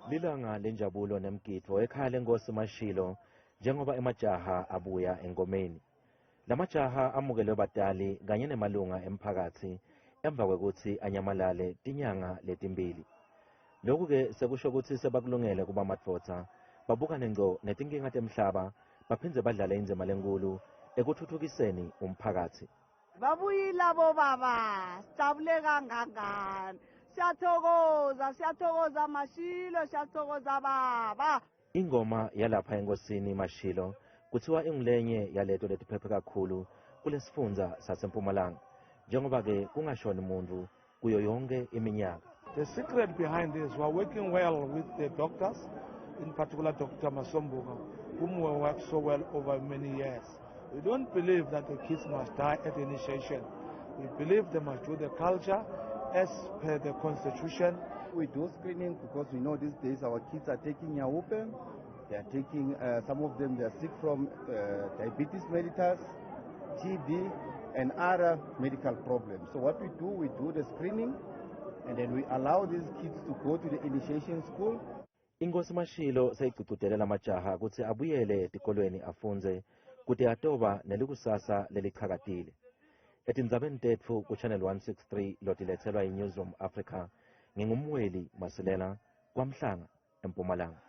Lilanga lenjabulo nemgidvo ekhaya leNkosi Mashile njengoba emajaha abuya engomeni. Lamajaha amukelwe badali kanye nemalunga emphakathi emva kokuthi anyamalale tinyanga letimbili. Lokhu ke sekusho ukuthi sebakulungele kuba madvodza babukane ngco netinkinga temhlaba baphindze badlale indzima lenkulu ekuthuthukiseni umphakathi. Babuyile bobaba, sijabule kangangani. Siyathokoza Mashile, siyathokoza baba. Ingoma yalapha eNkosini Mashile kuthiwa ingulenye yaleto letiphephe kakhulu kulesifundza saseMpumalanga njengoba ke kungashoni muntu kuyo yonke iminyaka. The secret behind this, we are working well with the doctors, in particular Dr. Masombuga, whom we worked so well over many years. We don't believe that the kids must die at initiation. We believe they must do the culture as per the constitution. We do screening because we know these days our kids are taking yaope. They are taking, some of them they are sick from diabetes mellitus, TB, and other medical problems. So what we do the screening, and then we allow these kids to go to the initiation school. iNkosi Mashile seyigcugcutele lamajaha kutsi abuyele etikolweni afunze kuti atoba nelikusasa lelichakatile. Etindzabeni tetfu ku Channel 163 lotiletselwa iNewsroom Africa ngingumweli masilela Kwa Mhlanga eMpumalanga.